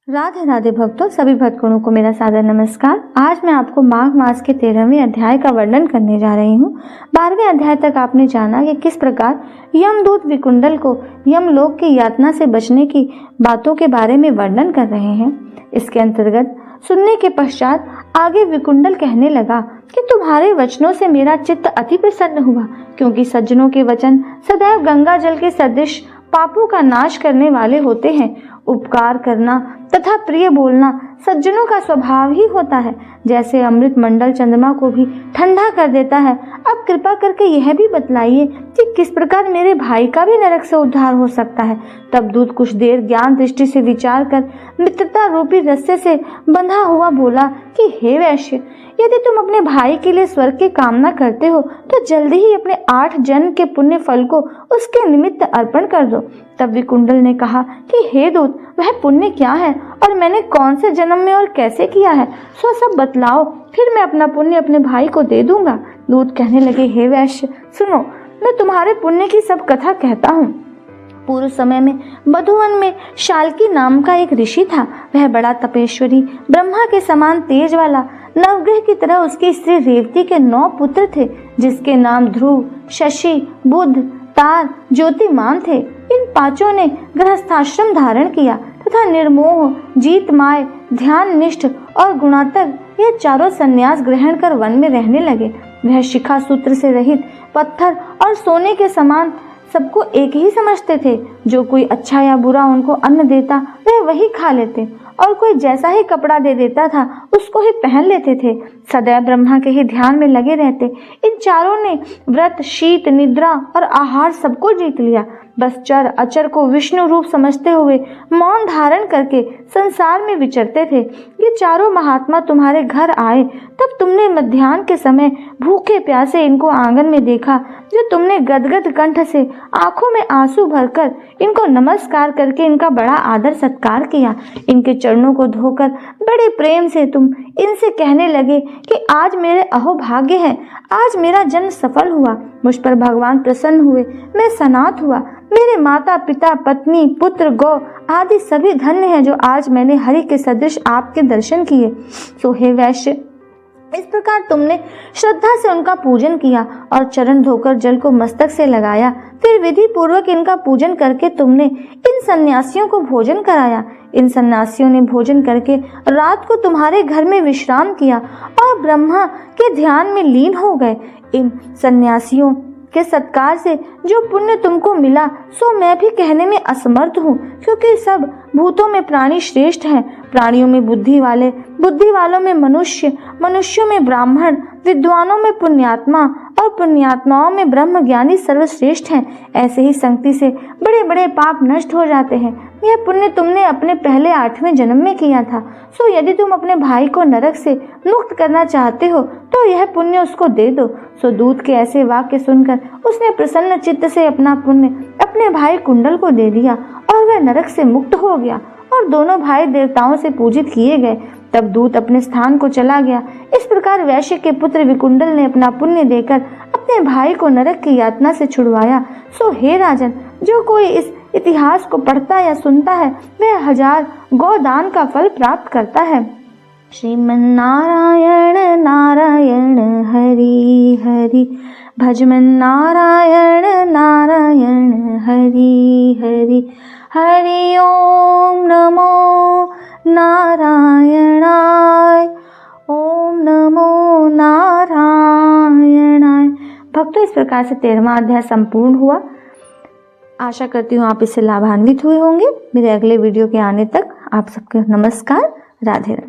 राधे राधे भक्तों, सभी भक्तगणों को मेरा सादर नमस्कार। आज मैं आपको माघ मास के 13वें अध्याय का वर्णन करने जा रही हूँ। 12वें अध्याय तक आपने जाना कि किस प्रकार यमदूत विकुंडल को यमलोक की यातना से बचने की बातों के बारे में वर्णन कर रहे हैं। इसके अंतर्गत सुनने के पश्चात आगे विकुंडल कहने लगा कि तुम्हारे वचनों से मेरा चित्त अति प्रसन्न हुआ, क्योंकि सज्जनों के वचन सदैव गंगा जल के सदृश पापों का नाश करने वाले होते हैं। उपकार करना तथा प्रिय बोलना सज्जनों का स्वभाव ही होता है, जैसे अमृत मंडल चंद्रमा को भी ठंडा कर देता है। अब कृपा करके यह भी बतलाइए कि किस प्रकार मेरे भाई का भी नरक से उद्धार हो सकता है। तब दूत कुछ देर ज्ञान दृष्टि से विचार कर मित्रता रूपी रस्से से बंधा हुआ बोला कि हे वैश्य, यदि तुम अपने भाई के लिए स्वर्ग की कामना करते हो तो जल्दी ही अपने 8 जन्म के पुण्य फल को उसके निमित्त अर्पण कर दो। तब विकुंडल ने कहा कि हे दूत, वह पुण्य क्या है और मैंने कौन से जन्म में और कैसे किया है, सो सब बतलाओ, फिर मैं अपना पुण्य अपने भाई को दे दूंगा। दूत कहने लगे, हे वैश्य सुनो, मैं तुम्हारे पुण्य की सब कथा कहता हूँ। पूर्व समय में मधुवन में शाल्की नाम का एक ऋषि था। वह बड़ा तपेश्वरी, ब्रह्मा के समान तेज वाला, नवग्रह की तरह उसकी स्त्री रेवती के 9 पुत्र थे, जिसके नाम ध्रुव, शशि, बुध, तार, ज्योतिमान थे। इन 5 ने गृहस्थाश्रम धारण किया तथा निर्मोह, जीतमाय, ध्यान निष्ठ और गुणात्मक ये 4 संन्यास ग्रहण कर वन में रहने लगे। वह शिखा सूत्र से रहित, पत्थर और सोने के समान सबको एक ही समझते थे। जो कोई अच्छा या बुरा उनको अन्न देता वह वही खा लेते, और कोई जैसा ही कपड़ा दे देता था उसको ही पहन लेते थे। सदैव ब्रह्मा के ही ध्यान में लगे रहते। इन 4 ने व्रत, शीत, निद्रा और आहार सबको जीत लिया। बस चर अचर को विष्णु रूप समझते हुए मौन धारण करके संसार में विचरते थे। ये 4 महात्मा तुम्हारे घर आए, तब तुमने मध्याह्न के समय भूखे प्यासे इनको आंगन में देखा। जो तुमने गदगद कंठ से आंखों में आंसू भरकर इनको नमस्कार करके इनका बड़ा आदर सत्कार किया। इनके चरणों को धोकर बड़े प्रेम से तुम इनसे कहने लगे कि आज मेरे अहोभाग्य है, आज मेरा जन्म सफल हुआ, मुझ पर भगवान प्रसन्न हुए, मैं सनात हुआ, मेरे माता पिता, पत्नी, पुत्र, गौ आदि सभी धन्य हैं जो आज मैंने हरि के सदृश आपके दर्शन किए। सो हे वैश्य, इस प्रकार तुमने श्रद्धा से उनका पूजन किया और चरण धोकर जल को मस्तक से लगाया। फिर विधि पूर्वक इनका पूजन करके तुमने इन सन्यासियों को भोजन कराया। इन सन्यासियों ने भोजन करके रात को तुम्हारे घर में विश्राम किया और ब्रह्मा के ध्यान में लीन हो गए। इन सन्यासियों के सत्कार से जो पुण्य तुमको मिला सो मैं भी कहने में असमर्थ हूँ, क्योंकि सब भूतों में प्राणी श्रेष्ठ हैं। प्राणियों में बुद्धि वाले, बुद्धि वालों में मनुष्य, मनुष्यों में ब्राह्मण, विद्वानों में पुण्यात्मा और पुण्यात्माओं में ब्रह्मज्ञानी सर्वश्रेष्ठ हैं। ऐसे ही संगति से बड़े बड़े पाप नष्ट हो जाते हैं। यह पुण्य तुमने अपने पहले 8वें जन्म में किया था। सो यदि तुम अपने भाई को नरक से मुक्त करना चाहते हो तो यह पुण्य उसको दे दो। सो दूत के ऐसे वाक्य सुनकर उसने प्रसन्न चित्त से अपना पुण्य अपने भाई कुंडल को दे दिया और वह नरक से मुक्त हो गया और दोनों भाई देवताओं से पूजित किए गए। तब दूत अपने स्थान को चला गया। इस प्रकार वैश्य के पुत्र विकुंडल ने अपना पुण्य देकर अपने भाई को नरक की यातना से छुड़वाया। सो हे राजन, जो कोई इस इतिहास को पढ़ता या सुनता है वह 1000 गोदान का फल प्राप्त करता है। श्रीमन्नारायण नारायण हरि हरि, भजमन नारायण नारायण हरि हरि, हरि ओम नमो नारायणाय, ओम नमो नारायणाय। भक्तों, इस प्रकार से 13वां अध्याय संपूर्ण हुआ। आशा करती हूँ आप इससे लाभान्वित हुए होंगे। मेरे अगले वीडियो के आने तक आप सबको नमस्कार। राधे राधे।